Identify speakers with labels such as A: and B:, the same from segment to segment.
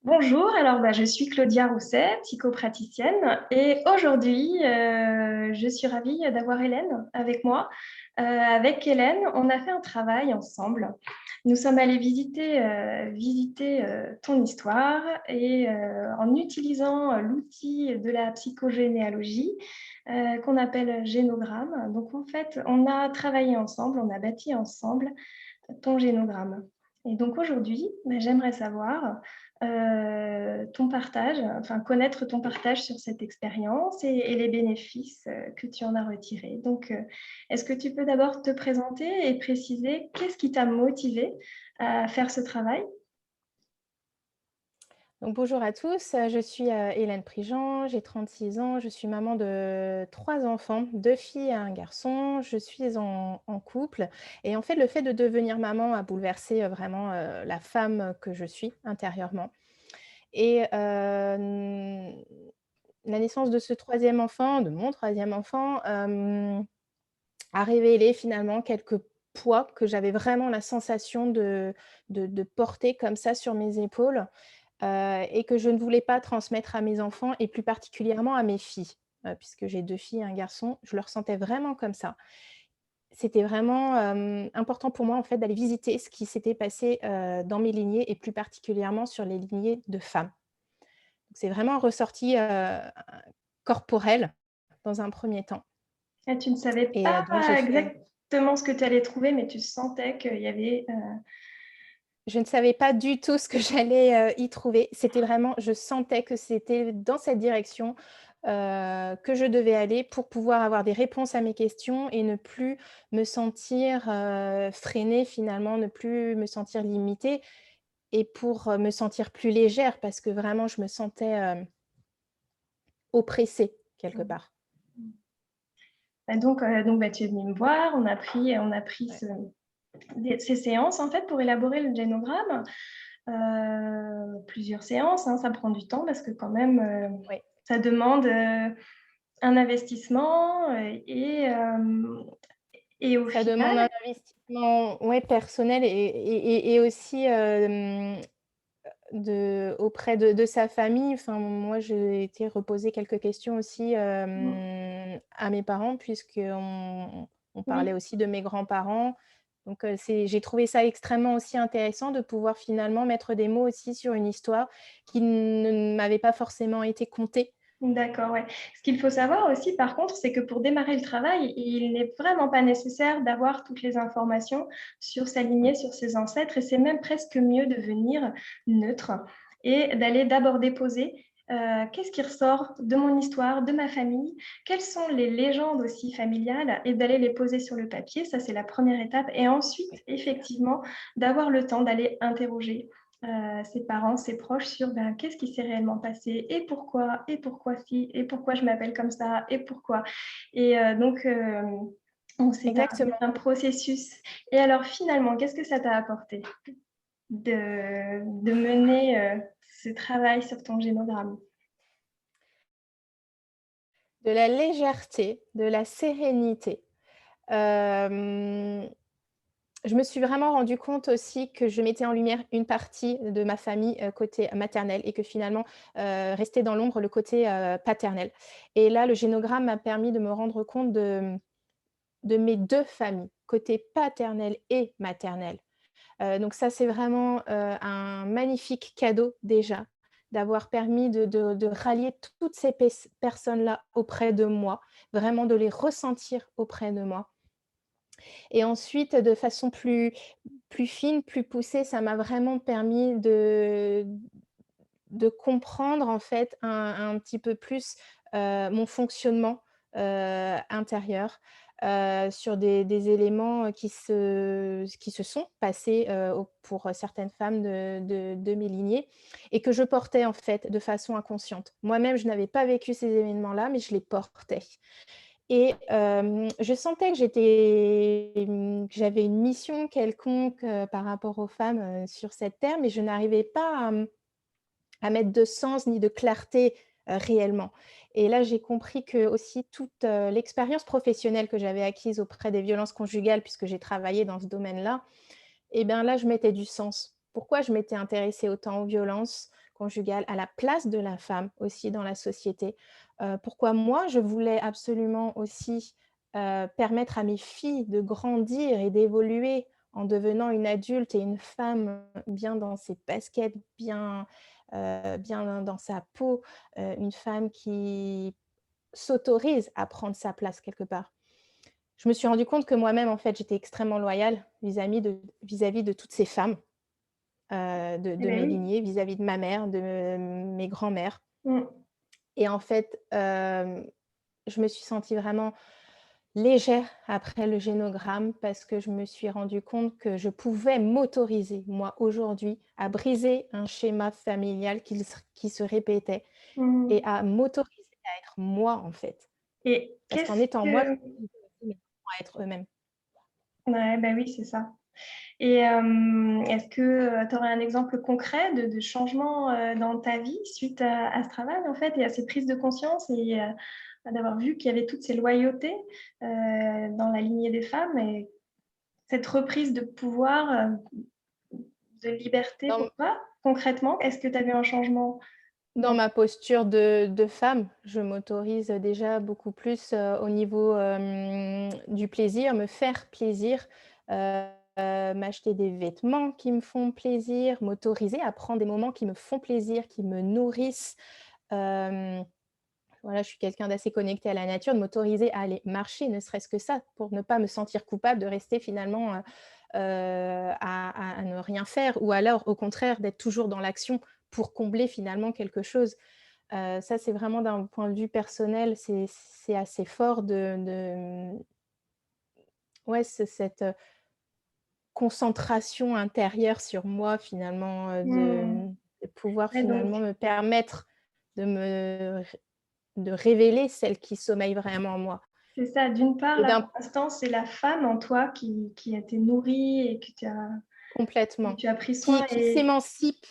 A: Bonjour, alors je suis Claudia Rousset, psychopraticienne, et aujourd'hui, je suis ravie d'avoir Hélène avec moi. Avec Hélène, on a fait un travail ensemble. Nous sommes allés visiter ton histoire et en utilisant l'outil de la psychogénéalogie qu'on appelle génogramme. Donc en fait, on a travaillé ensemble, on a bâti ensemble ton génogramme. Et donc aujourd'hui, j'aimerais savoir ton partage, enfin connaître ton partage sur cette expérience et les bénéfices que tu en as retirés. Donc, est-ce que tu peux d'abord te présenter et préciser qu'est-ce qui t'a motivé à faire ce travail?
B: Donc bonjour à tous, je suis, Hélène Prigent, j'ai 36 ans, je suis maman de 3 enfants, 2 filles et un garçon. Je suis en couple et en fait, le fait de devenir maman a bouleversé, vraiment, la femme que je suis intérieurement et la naissance de ce troisième enfant, de mon troisième enfant, a révélé finalement quelques poids que j'avais vraiment la sensation de porter comme ça sur mes épaules. Et que je ne voulais pas transmettre à mes enfants et plus particulièrement à mes filles, puisque j'ai 2 filles et un garçon. Je le ressentais vraiment comme ça. C'était vraiment, important pour moi, en fait, d'aller visiter ce qui s'était passé, dans mes lignées et plus particulièrement sur les lignées de femmes. Donc c'est vraiment ressorti, corporel dans un premier temps
A: Et tu ne savais
B: et
A: pas
B: donc j'ai fait
A: exactement ce que tu allais trouver, mais tu sentais qu'il y avait...
B: je ne savais pas du tout ce que j'allais, y trouver. C'était vraiment je sentais que c'était dans cette direction, que je devais aller pour pouvoir avoir des réponses à mes questions et ne plus me sentir, freinée finalement, ne plus me sentir limitée et pour, me sentir plus légère parce que vraiment je me sentais, oppressée quelque part.
A: Tu es venue me voir, on a pris
B: Ouais.
A: ces séances en fait pour élaborer le génogramme. Plusieurs séances, hein, ça prend du temps parce que quand même,
B: Oui.
A: ça demande, un investissement, et au
B: Ça demande
A: final
B: un investissement, ouais, personnel et aussi, auprès de sa famille. Enfin, moi, j'ai été reposer quelques questions aussi,
A: mmh,
B: à mes parents puisqu'on parlait
A: oui.
B: aussi de mes grands-parents. Donc, j'ai trouvé ça extrêmement aussi intéressant de pouvoir finalement mettre des mots aussi sur une histoire qui ne m'avait pas forcément été contée.
A: D'accord, ouais. Ce qu'il faut savoir aussi, par contre, c'est que pour démarrer le travail, il n'est vraiment pas nécessaire d'avoir toutes les informations sur sa lignée, sur ses ancêtres, et c'est même presque mieux de venir neutre et d'aller d'abord déposer qu'est-ce qui ressort de mon histoire, de ma famille, quelles sont les légendes aussi familiales, et d'aller les poser sur le papier. Ça, c'est la première étape. Et ensuite,
B: Oui,
A: effectivement, d'avoir le temps d'aller interroger ses parents, ses proches sur qu'est-ce qui s'est réellement passé et pourquoi si, et pourquoi je m'appelle comme ça, et pourquoi. Et donc c'est
B: exactement.
A: un processus. Et alors finalement, qu'est-ce que ça t'a apporté de mener ce travail sur ton génogramme?
B: De la légèreté, de la sérénité. Hem Je me suis vraiment rendu compte aussi que je mettais en lumière une partie de ma famille, côté maternel et que finalement, restait dans l'ombre le côté, paternel et là, le génogramme m'a permis de me rendre compte de mes 2 familles, côté paternel et maternel. Donc ça, c'est vraiment, un magnifique cadeau déjà, d'avoir permis de rallier toutes ces personnes-là auprès de moi, vraiment de les ressentir auprès de moi et ensuite de façon plus fine, plus poussée, ça m'a vraiment permis de comprendre en fait un petit peu plus, mon fonctionnement, intérieur, sur des éléments, qui se sont passés, pour certaines femmes de mes lignées et que je portais en fait de façon inconsciente. Moi-même, je n'avais pas vécu ces événements-là, mais je les portais. Et je sentais que que j'avais une mission quelconque, par rapport aux femmes, sur cette terre, mais je n'arrivais pas à mettre de sens ni de clarté, réellement. Et là, j'ai compris que aussi toute, l'expérience professionnelle que j'avais acquise auprès des violences conjugales, puisque j'ai travaillé dans ce domaine-là, et bien là, je mettais du sens. Pourquoi je m'étais intéressée autant aux violences conjugale, à la place de la femme aussi dans la société. Pourquoi moi, je voulais absolument aussi, permettre à mes filles de grandir et d'évoluer en devenant une adulte et une femme bien dans ses baskets, bien dans sa peau, une femme qui s'autorise à prendre sa place quelque part. Je me suis rendu compte que moi-même, en fait, j'étais extrêmement loyale vis-à-vis de toutes ces femmes,
A: Eh
B: de
A: beh,
B: mes
A: oui.
B: lignées, vis-à-vis de ma mère, de mes grands-mères
A: Mmh.
B: et en fait, je me suis sentie vraiment légère après le génogramme parce que je me suis rendu compte que je pouvais m'autoriser, moi, aujourd'hui, à briser un schéma familial qui se répétait et
A: Mmh.
B: à m'autoriser à être moi, en fait.
A: Et
B: Parce qu'en
A: qu'est-ce
B: étant moi,
A: que
B: je aussi mes enfants à être eux-mêmes.
A: ouais, bah, oui, c'est ça. Et est-ce que, tu aurais un exemple concret de changement, dans ta vie suite à ce travail, en fait, et à ces prises de conscience et d'avoir vu qu'il y avait toutes ces loyautés, dans la lignée des femmes et cette reprise de pouvoir, de liberté
B: Dans
A: pour toi? Concrètement, est-ce que tu as vu un changement
B: Dans
A: dans
B: ma posture de femme, je m'autorise déjà beaucoup plus, au niveau, du plaisir, me faire plaisir, m'acheter des vêtements qui me font plaisir, m'autoriser à prendre des moments qui me font plaisir, qui me nourrissent. Hem, voilà, je suis quelqu'un d'assez connecté à la nature, de m'autoriser à aller marcher, ne serait-ce que ça, pour ne pas me sentir coupable de rester finalement, à ne rien faire ou alors au contraire d'être toujours dans l'action pour combler finalement quelque chose. Ça, c'est vraiment d'un point de vue personnel, c'est assez fort ouais, c'est cette, concentration intérieure sur moi finalement,
A: mmh,
B: de pouvoir
A: ouais, donc
B: finalement me permettre de me de révéler celle qui sommeille vraiment en moi
A: c'est ça, d'une part,
B: et
A: là,
B: d'un
A: pour l'instant, c'est la femme en toi qui a été nourrie et que
B: complètement,
A: tu as pris soin
B: qui
A: et
B: s'émancipe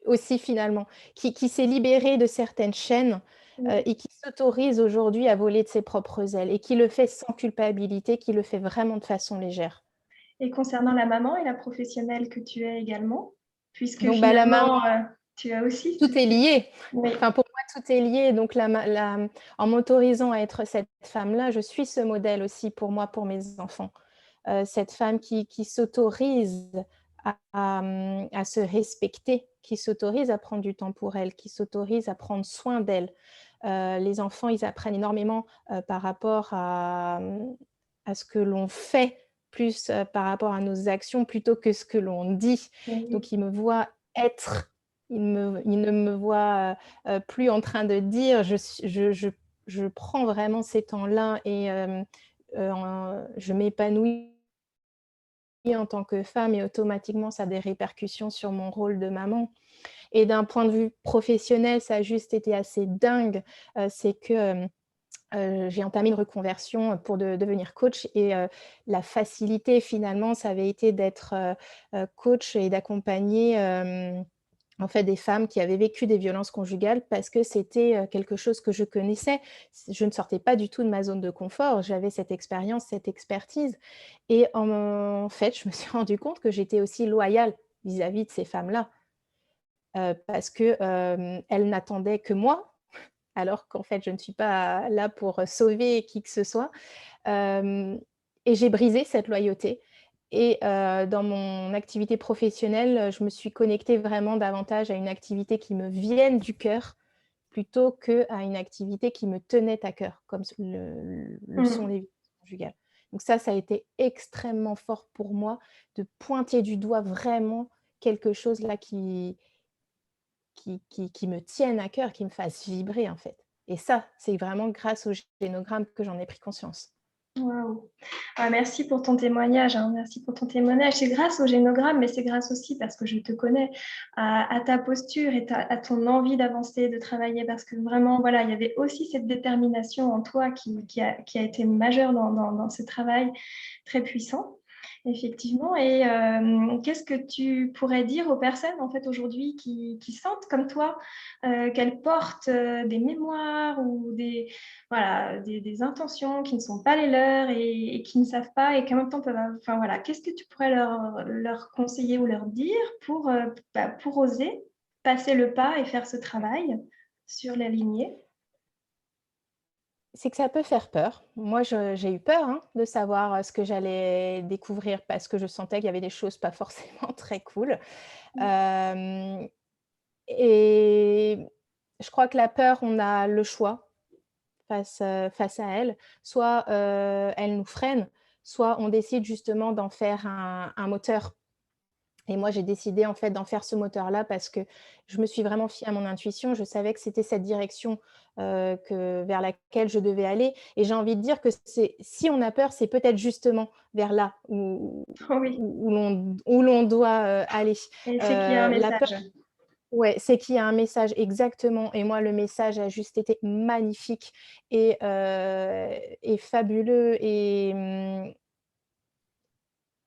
B: aussi finalement, qui s'est libérée de certaines chaînes,
A: oui.
B: et qui s'autorise aujourd'hui à voler de ses propres ailes et qui le fait sans culpabilité, qui le fait vraiment de façon légère.
A: Et concernant la maman et la professionnelle que tu es également, puisque
B: Donc bah, la maman,
A: finalement, tu as aussi
B: tout
A: toutes
B: est
A: ces
B: lié.
A: oui,
B: Enfin, pour moi, tout est lié. Donc en m'autorisant à être cette femme-là, je suis ce modèle aussi pour moi, pour mes enfants. Cette femme qui s'autorise à se respecter, qui s'autorise à prendre du temps pour elle, qui s'autorise à prendre soin d'elle. Les enfants, ils apprennent énormément, par rapport à ce que l'on fait, plus, par rapport à nos actions plutôt que ce que l'on dit.
A: oui,
B: Donc ils me voient être, ils ne me voient, plus en train de dire. Je prends vraiment ces temps-là et je m'épanouis en tant que femme et automatiquement ça a des répercussions sur mon rôle de maman. Et d'un point de vue professionnel, ça a juste été assez dingue, c'est que, j'ai entamé une reconversion pour devenir coach et la facilité finalement, ça avait été d'être, coach et d'accompagner, en fait, des femmes qui avaient vécu des violences conjugales parce que c'était, quelque chose que je connaissais. Je ne sortais pas du tout de ma zone de confort. J'avais cette expérience, cette expertise et en fait, je me suis rendu compte que j'étais aussi loyale vis-à-vis de ces femmes-là, parce que, elles n'attendaient que moi, alors qu'en fait, je ne suis pas là pour sauver qui que ce soit. Hem et j'ai brisé cette loyauté et dans mon activité professionnelle, je me suis connectée vraiment davantage à une activité qui me vienne du cœur, plutôt qu'à une activité qui me tenait à cœur, comme le sont
A: mmh.
B: les violences conjugales. Donc ça a été extrêmement fort pour moi de pointer du doigt vraiment quelque chose là qui me tienne à cœur, qui me fasse vibrer, en fait. Et ça, c'est vraiment grâce au génogramme que j'en ai pris conscience.
A: Waouh! Ah, merci pour ton témoignage, hein, merci pour ton témoignage. C'est grâce au génogramme, mais c'est grâce aussi parce que je te connais, à ta posture et à ton envie d'avancer, de travailler, parce que vraiment, voilà, il y avait aussi cette détermination en toi qui a été majeure dans ce travail très puissant. Effectivement et qu'est-ce que tu pourrais dire aux personnes, en fait, aujourd'hui qui sentent comme toi, qu'elles portent, des mémoires ou voilà, des intentions qui ne sont pas les leurs et qui ne savent pas et qu'en même temps peuvent enfin, voilà, qu'est-ce que tu pourrais leur conseiller ou leur dire pour oser? passer le pas et faire ce travail sur la lignée?
B: C'est que ça peut faire peur. Moi, j'ai eu peur, hein, de savoir, ce que j'allais découvrir parce que je sentais qu'il y avait des choses pas forcément très cool.
A: Mmh.
B: Hem et je crois que la peur, on a le choix face à elle. Soit, elle nous freine, soit on décide justement d'en faire un moteur. Et moi, j'ai décidé en fait d'en faire ce moteur-là parce que je me suis vraiment fiée à mon intuition. Je savais que c'était cette direction, vers laquelle je devais aller et j'ai envie de dire que c'est si on a peur, c'est peut-être justement vers là
A: Oui,
B: où l'on doit, aller.
A: et c'est qu'il y a un
B: La peur
A: message.
B: ouais, c'est qu'il y a un message exactement et moi le message a juste été magnifique et fabuleux et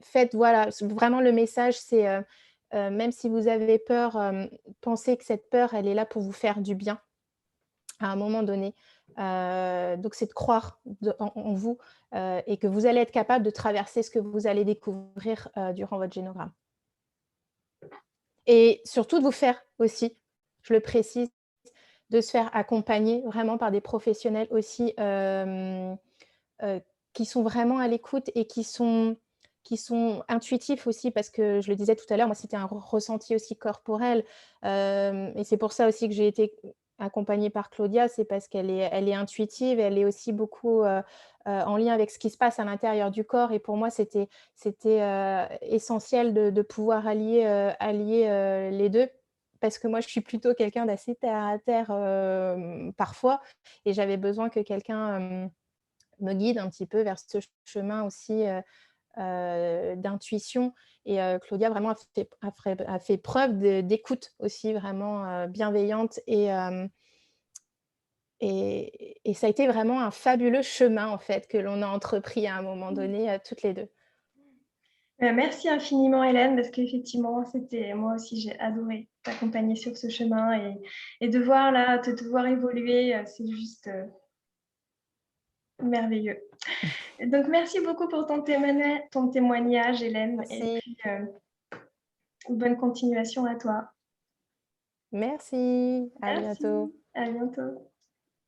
B: faites voilà, vraiment le message c'est, même si vous avez peur, pensez que cette peur, elle est là pour vous faire du bien à un moment donné. Donc c'est de croire en vous, et que vous allez être capable de traverser ce que vous allez découvrir, durant votre génogramme. Et surtout de vous faire aussi, je le précise, de se faire accompagner vraiment par des professionnels aussi, heu, qui sont vraiment à l'écoute et qui sont intuitifs aussi parce que je le disais tout à l'heure, moi c'était un ressenti aussi corporel, et c'est pour ça aussi que j'ai été accompagnée par Claudia, c'est parce elle est intuitive, elle est aussi beaucoup, en lien avec ce qui se passe à l'intérieur du corps et pour moi c'était, essentiel de pouvoir allier, les 2 parce que moi je suis plutôt quelqu'un d'assez terre à terre, parfois et j'avais besoin que quelqu'un, me guide un petit peu vers ce chemin aussi, d'intuition et Claudia vraiment a fait preuve d'écoute aussi vraiment, bienveillante et ça a été vraiment un fabuleux chemin en fait que l'on a entrepris à un moment donné, toutes les 2.
A: Merci infiniment Hélène, parce qu'effectivement, c'était moi aussi j'ai adoré t'accompagner sur ce chemin et de voir là, te voir évoluer, c'est juste, merveilleux. Donc merci beaucoup pour ton témoignage Hélène et
B: Merci,
A: puis, bonne continuation à toi.
B: merci, à
A: Merci,
B: bientôt.
A: à bientôt.